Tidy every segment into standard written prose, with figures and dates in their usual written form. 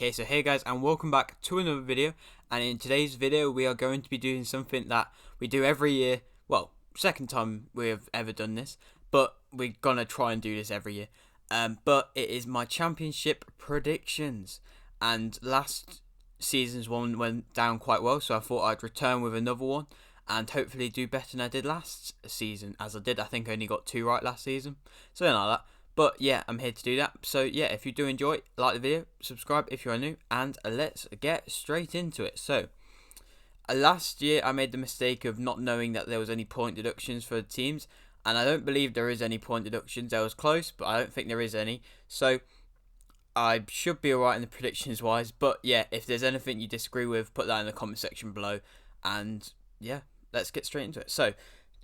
Okay, so hey guys, and welcome back to another video. And in today's video we are going to be doing something that we do every year. Well, second time we have ever done this, but we're gonna try and do this every year. But it is my championship predictions. And last season's one went down quite well, so I thought I'd return with another one and hopefully do better than I did last season. As I think I only got 2 right last season, something like that. But yeah, I'm here to do that. So yeah, if you do enjoy, like the video, subscribe if you are new, and let's get straight into it. So last year I made the mistake of not knowing that there was any point deductions for the teams, and I don't believe there is any point deductions. There was close, but I don't think there is any. So I should be alright in the predictions wise. But yeah, if there's anything you disagree with, put that in the comment section below. And yeah, let's get straight into it. So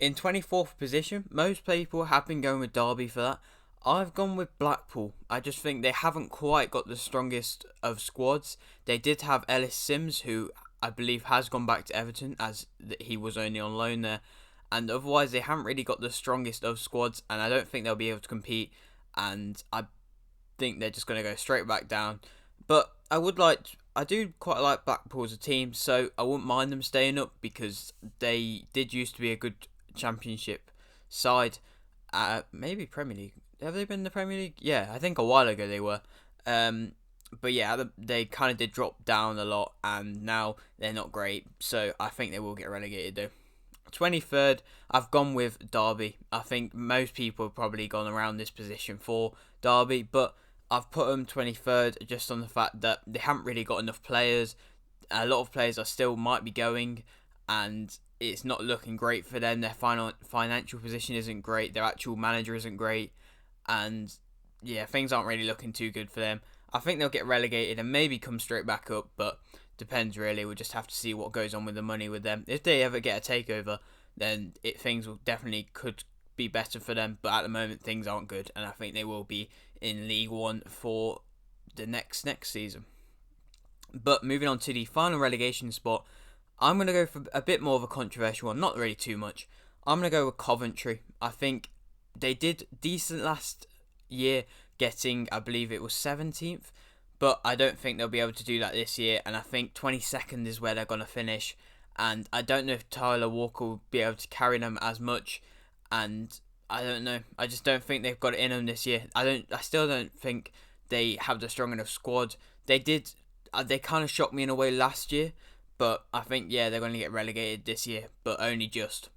in 24th position, most people have been going with Derby for that. I've gone with Blackpool. I just think they haven't quite got the strongest of squads. They did have Ellis Sims, who I believe has gone back to Everton, as he was only on loan there. And otherwise, they haven't really got the strongest of squads, and I don't think they'll be able to compete. And I think they're just going to go straight back down. But I do quite like Blackpool as a team, so I wouldn't mind them staying up because they did used to be a good championship side. Maybe Premier League. Have they been in the Premier League? Yeah, I think a while ago they were. But yeah, they kind of did drop down a lot, and now they're not great. So I think they will get relegated though. 23rd, I've gone with Derby. I think most people have probably gone around this position for Derby, but I've put them 23rd just on the fact that they haven't really got enough players. A lot of players are still might be going, and it's not looking great for them. Their financial position isn't great. Their actual manager isn't great. And yeah, things aren't really looking too good for them. I think they'll get relegated and maybe come straight back up, but depends really. We'll just have to see what goes on with the money with them. If they ever get a takeover, then things will definitely could be better for them. But at the moment, things aren't good, and I think they will be in League One for the next season. But moving on to the final relegation spot, I'm going to go for a bit more of a controversial one. Not really too much. I'm going to go with Coventry. I think they did decent last year, getting, I believe it was 17th, but I don't think they'll be able to do that this year, and I think 22nd is where they're going to finish, and I don't know if Tyler Walker will be able to carry them as much, and I don't know, I just don't think they've got it in them this year. I still don't think they have the strong enough squad. They kind of shocked me in a way last year, but I think, yeah, they're going to get relegated this year, but only just.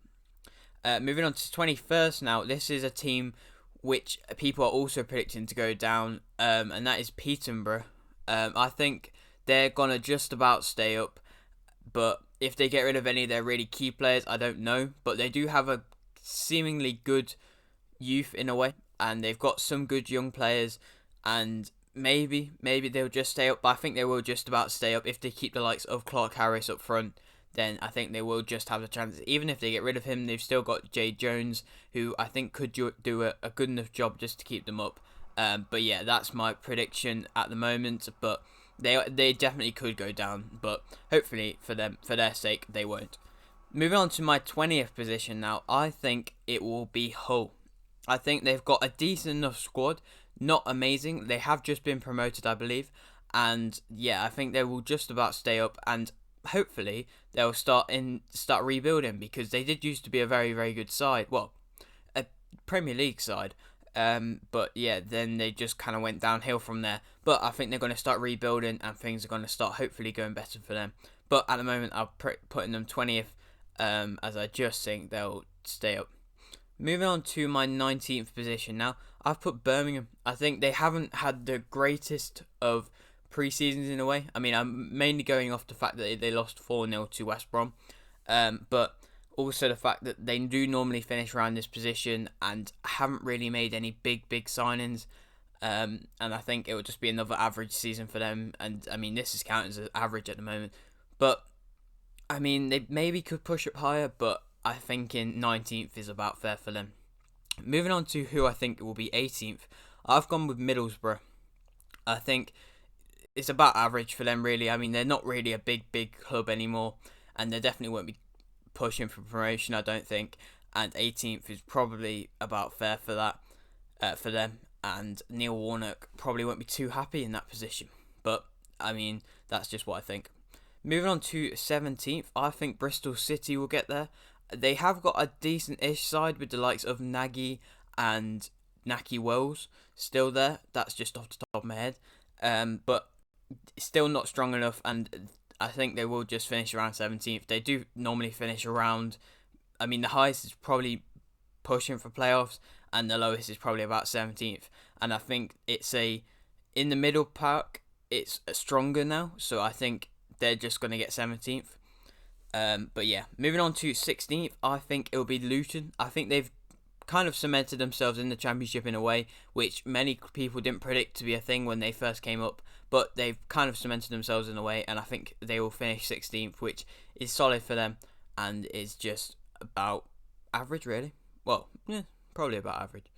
Moving on to 21st now, this is a team which people are also predicting to go down, and that is Peterborough. I think they're going to just about stay up, but if they get rid of any of their really key players, I don't know. But they do have a seemingly good youth in a way, and they've got some good young players, and maybe they'll just stay up, but I think they will just about stay up if they keep the likes of Clark Harris up front. Then I think they will just have the chance. Even if they get rid of him, they've still got Jay Jones, who I think could do a good enough job just to keep them up. But yeah, that's my prediction at the moment. But they definitely could go down. But hopefully for their sake, they won't. Moving on to my 20th position now, I think it will be Hull. I think they've got a decent enough squad. Not amazing. They have just been promoted, I believe. And yeah, I think they will just about stay up, and hopefully they'll start rebuilding, because they did used to be a very, very good side. Well, a Premier League side. But yeah, then they just kind of went downhill from there. But I think they're going to start rebuilding, and things are going to start hopefully going better for them. But at the moment, I'm putting them 20th, as I just think they'll stay up. Moving on to my 19th position now, I've put Birmingham. I think they haven't had the greatest of pre-seasons in a way. I mean, I'm mainly going off the fact that they lost 4-0 to West Brom, but also the fact that they do normally finish around this position and haven't really made any big signings, and I think it will just be another average season for them. And I mean, this is counted as average at the moment, but I mean, they maybe could push up higher, but I think in 19th is about fair for them. Moving on to who I think will be 18th, I've gone with Middlesbrough. I think it's about average for them, really. I mean, they're not really a big club anymore, and they definitely won't be pushing for promotion, I don't think. And 18th is probably about fair for that, for them. And Neil Warnock probably won't be too happy in that position. But I mean, that's just what I think. Moving on to 17th, I think Bristol City will get there. They have got a decent-ish side with the likes of Nagy and Naki Wells still there. That's just off the top of my head. But still not strong enough, and I think they will just finish around 17th. They do normally finish around, I mean, the highest is probably pushing for playoffs, and the lowest is probably about 17th. And I think in the middle park, it's stronger now, so I think they're just going to get 17th. But yeah, moving on to 16th, I think it'll be Luton. I think they've kind of cemented themselves in the Championship in a way, which many people didn't predict to be a thing when they first came up, but they've kind of cemented themselves in a way, and I think they will finish 16th, which is solid for them, and is just about average, really. Well, yeah, probably about average.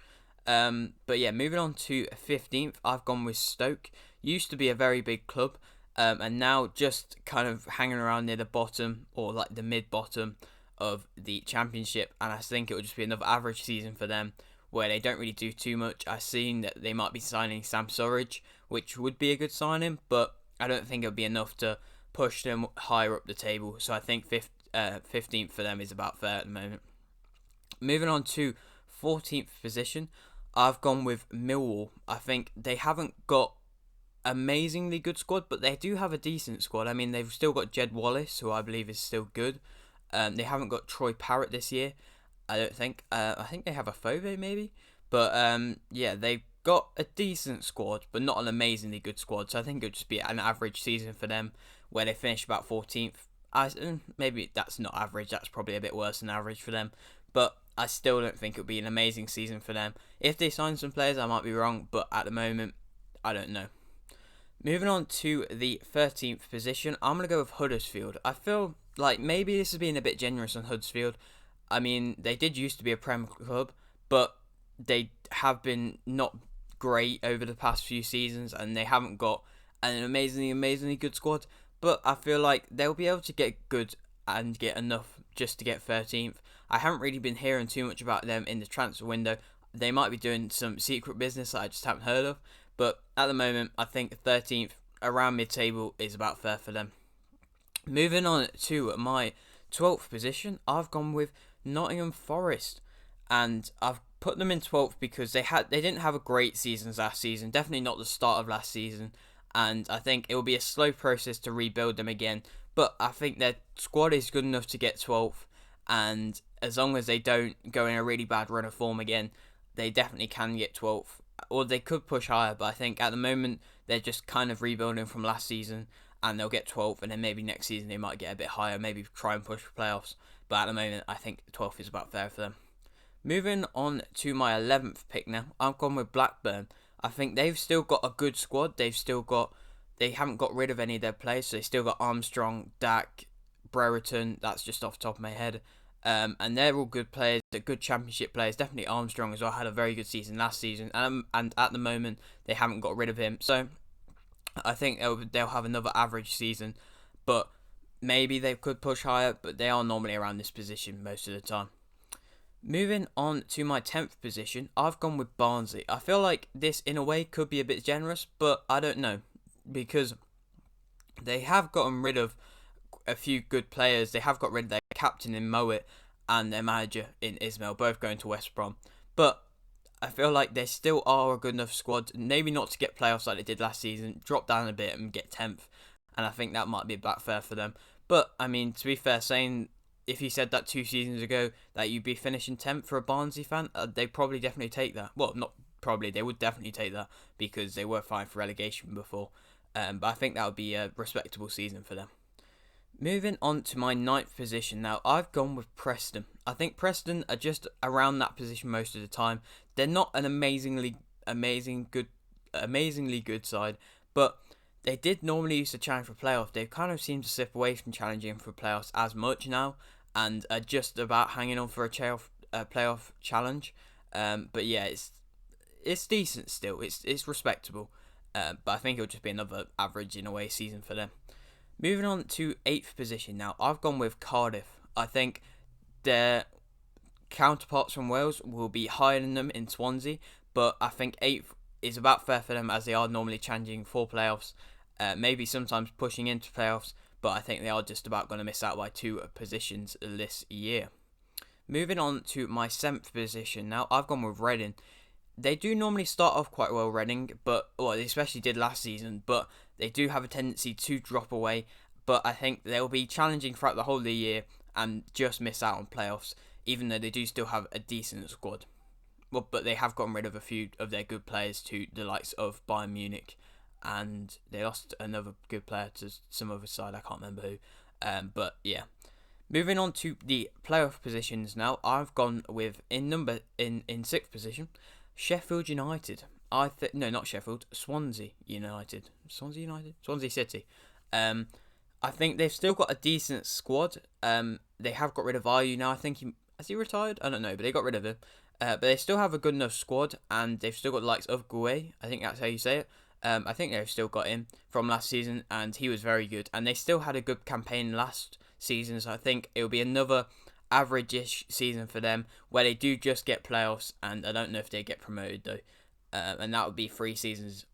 But yeah, moving on to 15th, I've gone with Stoke. Used to be a very big club, and now just kind of hanging around near the bottom, or like the mid-bottom of the Championship, and I think it will just be another average season for them, where they don't really do too much. I've seen that they might be signing Sam Surridge, which would be a good signing, but I don't think it'll be enough to push them higher up the table, so I think 15th for them is about fair at the moment. Moving on to 14th position, I've gone with Millwall. I think they haven't got amazingly good squad, but they do have a decent squad. I mean, they've still got Jed Wallace, who I believe is still good. They haven't got Troy Parrott this year, I don't think. I think they have a Fove maybe, but yeah, they've got a decent squad, but not an amazingly good squad. So I think it'll just be an average season for them, where they finish about 14th. Maybe that's not average. That's probably a bit worse than average for them, but I still don't think it'll be an amazing season for them. If they sign some players, I might be wrong, but at the moment, I don't know. Moving on to the 13th position, I'm going to go with Huddersfield. I feel like maybe this is being a bit generous on Huddersfield. I mean, they did used to be a Prem club, but they have been not great over the past few seasons, and they haven't got an amazingly good squad. But I feel like they'll be able to get good and get enough just to get 13th. I haven't really been hearing too much about them in the transfer window. They might be doing some secret business that I just haven't heard of. But at the moment, I think 13th, around mid-table, is about fair for them. Moving on to my 12th position, I've gone with Nottingham Forest. And I've put them in 12th because they didn't have a great season last season. Definitely not the start of last season. And I think it will be a slow process to rebuild them again. But I think their squad is good enough to get 12th. And as long as they don't go in a really bad run of form again, they definitely can get 12th. Or they could push higher, but I think at the moment they're just kind of rebuilding from last season, and they'll get 12th, and then maybe next season they might get a bit higher, maybe try and push for playoffs. But at the moment, I think 12th is about fair for them. Moving on to my 11th pick now, I've gone with Blackburn. I think they've still got a good squad. They haven't got rid of any of their players, so they still got Armstrong, Dak, Brereton. That's just off the top of my head. And they're all good players, they're good Championship players. Definitely Armstrong as well had a very good season last season, and at the moment they haven't got rid of him. So I think they'll have another average season, but maybe they could push higher. But they are normally around this position most of the time. Moving on to my 10th position, I've gone with Barnsley. I feel like this in a way could be a bit generous, but I don't know, because they have gotten rid of a few good players. They have got rid of their captain in Mowat and their manager in Ismail, both going to West Brom. But I feel like they still are a good enough squad, maybe not to get playoffs like they did last season, drop down a bit and get 10th. And I think that might be about fair for them. But, I mean, to be fair, saying if you said that 2 seasons ago that you'd be finishing 10th for a Barnsley fan, they'd probably definitely take that. Well, not probably, they would definitely take that because they were fighting for relegation before. But I think that would be a respectable season for them. Moving on to my 9th position now, I've gone with Preston. I think Preston are just around that position most of the time. They're not an amazingly good side, but they did normally used to challenge for playoff. They've kind of seemed to slip away from challenging for playoffs as much now, and are just about hanging on for a playoff challenge. But yeah, it's decent still. It's respectable. But I think it'll just be another average in a way season for them. Moving on to 8th position now, I've gone with Cardiff. I think their counterparts from Wales will be higher than them in Swansea, but I think 8th is about fair for them as they are normally challenging for playoffs, maybe sometimes pushing into playoffs, but I think they are just about going to miss out by 2 positions this year. Moving on to my 7th position now, I've gone with Reading. They do normally start off quite well, Reading, but they especially did last season, but they do have a tendency to drop away. But I think they'll be challenging throughout the whole of the year and just miss out on playoffs, even though they do still have a decent squad. Well, but they have gotten rid of a few of their good players to the likes of Bayern Munich, and they lost another good player to some other side. I can't remember who. But yeah. Moving on to the playoff positions now, I've gone with in 6th position, Sheffield United. No, not Sheffield, Swansea United. Swansea City. I think they've still got a decent squad. They have got rid of Ayew now. I think has he retired? I don't know, but they got rid of him. But they still have a good enough squad, and they've still got the likes of Gueye. I think that's how you say it. I think they've still got him from last season, and he was very good. And they still had a good campaign last season, so I think it'll be another average-ish season for them, where they do just get playoffs, and I don't know if they get promoted though. And that would be 4 seasons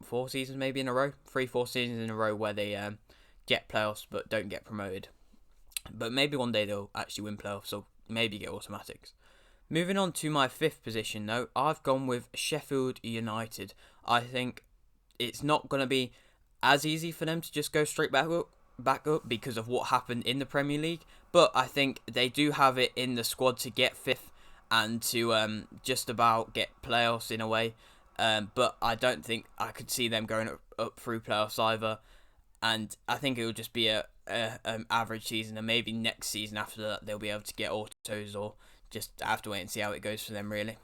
maybe in a row, 4 seasons in a row where they get playoffs but don't get promoted. But maybe one day they'll actually win playoffs, or maybe get automatics. Moving on to my 5th position though, I've gone with Sheffield United. I think it's not going to be as easy for them to just go straight back up because of what happened in the Premier League, but I think they do have it in the squad to get 5th and to just about get playoffs in a way. But I don't think I could see them going up through playoffs either, and I think it will just be a average season, and maybe next season after that they'll be able to get autos, or just have to wait and see how it goes for them really.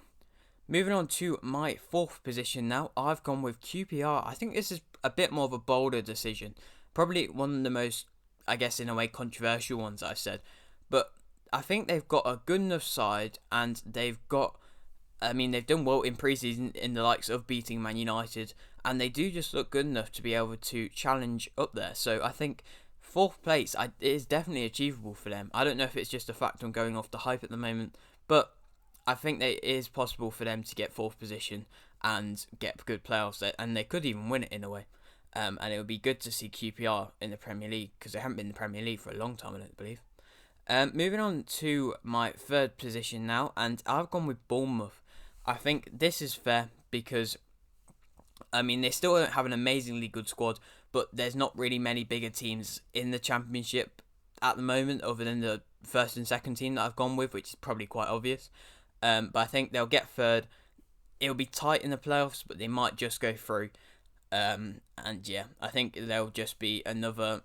Moving on to my 4th position now, I've gone with QPR. I think this is a bit more of a bolder decision. Probably one of the most, I guess, in a way, controversial ones I've said. But I think they've got a good enough side, and they've done well in pre-season in the likes of beating Man United, and they do just look good enough to be able to challenge up there. So I think 4th place is definitely achievable for them. I don't know if it's just a fact I'm going off the hype at the moment, but I think it is possible for them to get 4th position and get good playoffs, and they could even win it in a way. And it would be good to see QPR in the Premier League, because they haven't been in the Premier League for a long time, I don't believe. Moving on to my 3rd position now, and I've gone with Bournemouth. I think this is fair because, they still don't have an amazingly good squad, but there's not really many bigger teams in the Championship at the moment, other than the 1st and 2nd team that I've gone with, which is probably quite obvious. But I think they'll get 3rd. It'll be tight in the playoffs, but they might just go through. And yeah, I think they'll just be another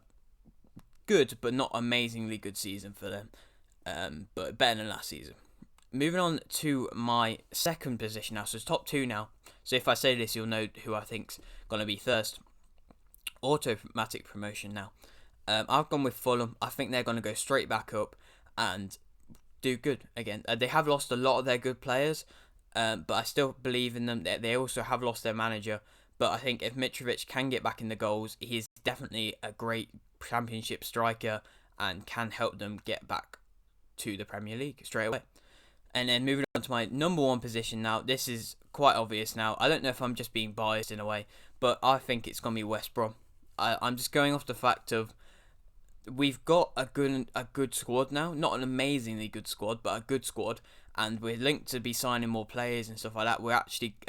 good but not amazingly good season for them, but better than last season. Moving on to my 2nd position now, so it's top 2 now. So if I say this, you'll know who I think's going to be first. Automatic promotion now. I've gone with Fulham. I think they're going to go straight back up and do good again. They have lost a lot of their good players, but I still believe in them. They also have lost their manager, but I think if Mitrovic can get back in the goals, he is definitely a great Championship striker and can help them get back to the Premier League straight away. And then moving on to my number 1 position now, this is quite obvious now. I don't know if I'm just being biased in a way, but I think it's going to be West Brom. I'm just going off the fact of we've got a good squad now. Not an amazingly good squad, but a good squad. And we're linked to be signing more players and stuff like that.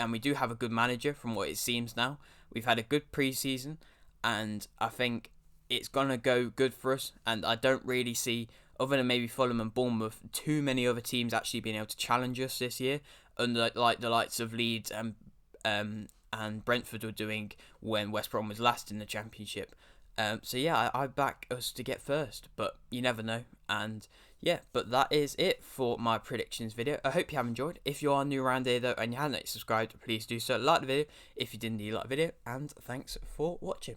We do have a good manager from what it seems now. We've had a good pre-season, and I think it's going to go good for us. And I don't really see, other than maybe Fulham and Bournemouth, too many other teams actually being able to challenge us this year, like the likes of Leeds and Brentford were doing when West Brom was last in the Championship. So yeah, I back us to get first, but you never know. And yeah, but that is it for my predictions video. I hope you have enjoyed. If you are new around here though and you haven't subscribed, please do so. Like the video if you didn't, like the video, and thanks for watching.